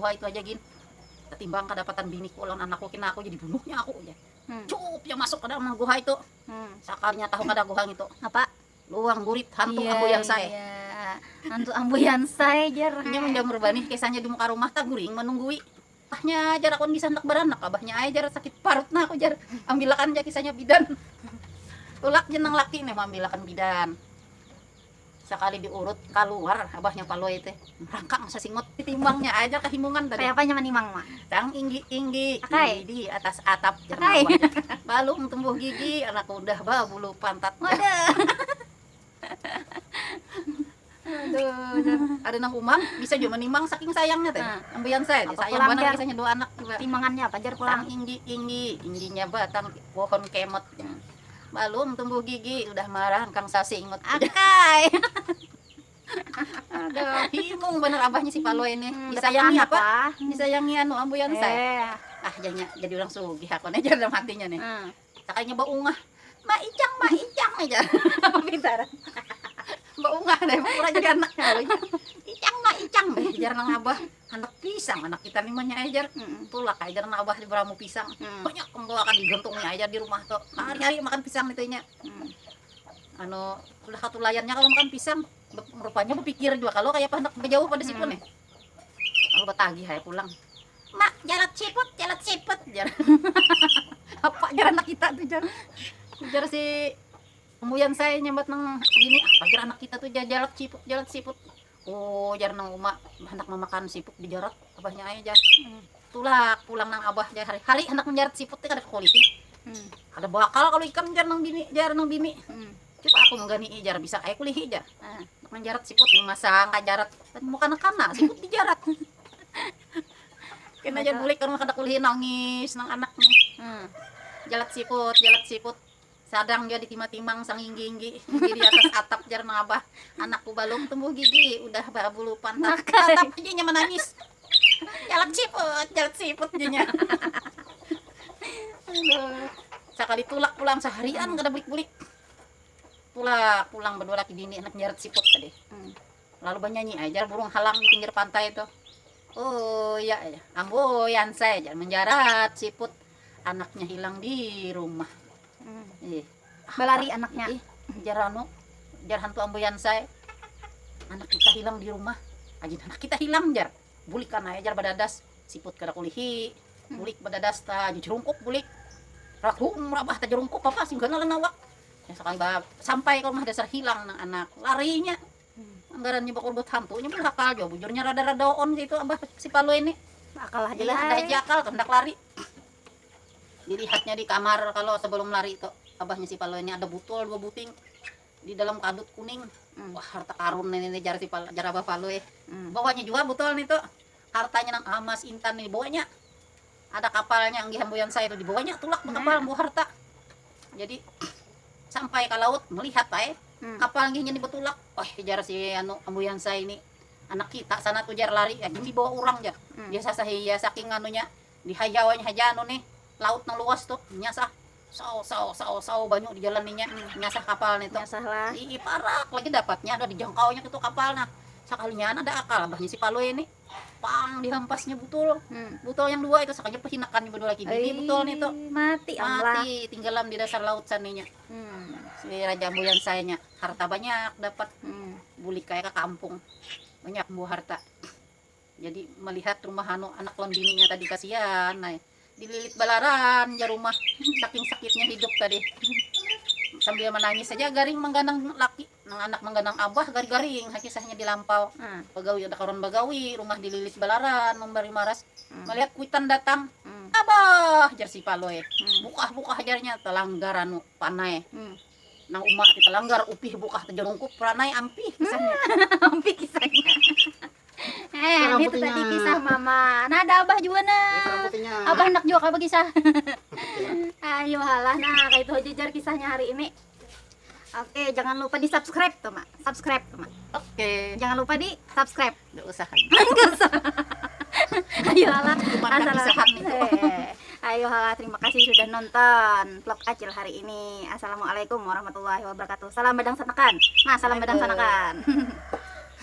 guha itu aja gin. Ketimbang kedapatan bini ko lawan anak ko kina aku jadi bunuhnya aku aja. Cukup ya masuk ke dalam guha itu. Sakalnya tahu kada guhang itu. Apa? Luang gurit hantu ambuyan saya. Iya. Hantu ambuyan saya jar. Nya menjamur bani kisahnya di muka rumah tak guring menunggui. Ahnya jar akon bisa hendak beranak abahnya aja jar sakit parut nah aku jar ambilakan aja kisahnya bidan. Tulak jenang laki nih ambilakan bidan. Sekali diurut keluar abahnya paloy teh rangkang sasingot ditimbangnya aja kehimungan tadi. Kayak apanya menimang mah? Tang inggi Akai. di atas atap Akai. balung tumbuh gigi anak udah ba bulu pantat. Waduh. Aduh, ada nang umang bisa juga menimang saking sayangnya teh. Ambian saya, Apa sayang pulang, banget Jar? kisahnya dua anak juga. Timbangannya apa jar Pulang pulang? ingginya batang pohon kemot. Balum tumbuh gigi udah marah kang sasingot. Akai. Aduh, himung bener abahnya si Palo ini. Dapat Disayangi anak, apa? Pak. Disayangi anu ambuyan saya. Eh. Ah, jadi orang sugih aku nih dalam hatinya nih. Sakanya baungah. Ma icang aja. Apa pintaran? Baungah deh, pura jadi anaknya. Icang deh, jar nang abah. Anak pisang, anak kita nimanya ajar. Tulak aja nang abah di beramu pisang. Banyak pembawakan digantungnya aja di rumah tuh. Hari-hari makan pisang itunya. Anu, udah satu layarnya kalau makan pisang. Rupanya berpikir juga kalau kayak hendak berjauh pada sipun nih. Aku betagih hai pulang. Mak, jalan siput jar. Apa jar anak kita tuh jar? Jar si kemudian saya nyambat nang gini, apa jar anak kita tuh jalan siput. Oh, jar nang uma hendak memakan siput dijarat abahnya aja jar. Tulak pulang nang abah jar hari-hari hendak menjarat siput teh kada kualiti. Ada bakal kalau ikan jar nang bini. Coba aku menggani jar bisa kayak kulihi jar. Menjarat siput masa ngajarat dan bukan kana siput dijarat. Kena aja bulik kan kada kulihi nangis nang anaknya. Jalat siput. Sadang dia ditimang-timang sang inggi di atas atap jar nang abah. Anakku balung tumbuh gigi udah bulu pantat. Atap aja nya menangis. Jalat siput jenya. Aduh. Sekali tulak pulang seharian kada bulik-bulik. Pulang berdua laki bini anak nyaret siput tadi. Lalu bernyanyi aja burung halang di pinggir pantai itu. Oh ya, amboyan saya jangan menjarat siput anaknya hilang di rumah. Balari anaknya. Jar hantu amboyan saya. Anak kita hilang di rumah. Ajin anak kita hilang jar. Bulik kan aja jar badadas siput kada kulihi. Bulik badadas ta jerungkuk bulik. Rakum rabah ta jerungkuk apa sing kana awak. Ya sekali sampai ke rumah dasar hilang nang anak larinya anggarannya bakal buat hantunya pun akal jauh bujurnya rada-rada on gitu abah si Palo ini Akal aja jadi lah. ada jakal tuh hendak lari dilihatnya di kamar kalau sebelum lari itu abahnya si Palo ini ada butol 2 buting di dalam kadut kuning. Wah harta karun ini jar si Palo jar abah Palo bawanya juga butol nih tuh hartanya nang Mas Intan nih bawanya ada kapalnya anggi hambuyan saya itu di bawahnya tulak kapal bawa harta jadi sampai ke laut melihat kapal nginya dibetulak. Jar si anu ambuyan saya ini anak kita sana tuh jar lari gini bawa orang jar. Biasa saya saking anunya dihajawanya hajano nih laut nang luas tuh nyasah sao banyak di jalan ninya nyasah kapal nih tuh. Nyasah lah. Parak lagi dapatnya ada dijangkaunya gitu kapal nah. Sekalinya ada akal abahnya si Palo ini pang dihampasnya butol yang 2 itu sakanya pehinakan berdua lagi bini butol nih tuh Mati tinggalan di dasar laut saninya. Si raja ambuyan sayanya harta banyak dapat bulik kayak ke kampung banyak buah harta jadi melihat rumah anak lon bininya tadi kasihan dililit balaran ya rumah saking sakitnya hidup tadi sambil menangis saja garing mengganang laki nang anak mengganang abah garing kisahnya di lampau. Pagawi ada karon bagawi rumah dililit balaran memberi maras melihat kuitan datang. Abah jar si Palo buka hajarnya telanggar anu panai nang umak ti telanggar upih buka terjerungkup pranai ampih kisahnya. Ampih kisahnya. Itu tadi kisah mama. Nah ada abah juga nah. Abah hendak juga apa kisah? Ayo halah nah kayak itu aja jar kisahnya hari ini. Oke, jangan lupa di subscribe tuh mak. Oke. Jangan lupa di subscribe. Nggak usah. Ayo halah. Ayo halah, terima kasih sudah nonton vlog Acil hari ini. Assalamualaikum warahmatullahi wabarakatuh. Salam badang sanakan. Nah, salam badang sanakan.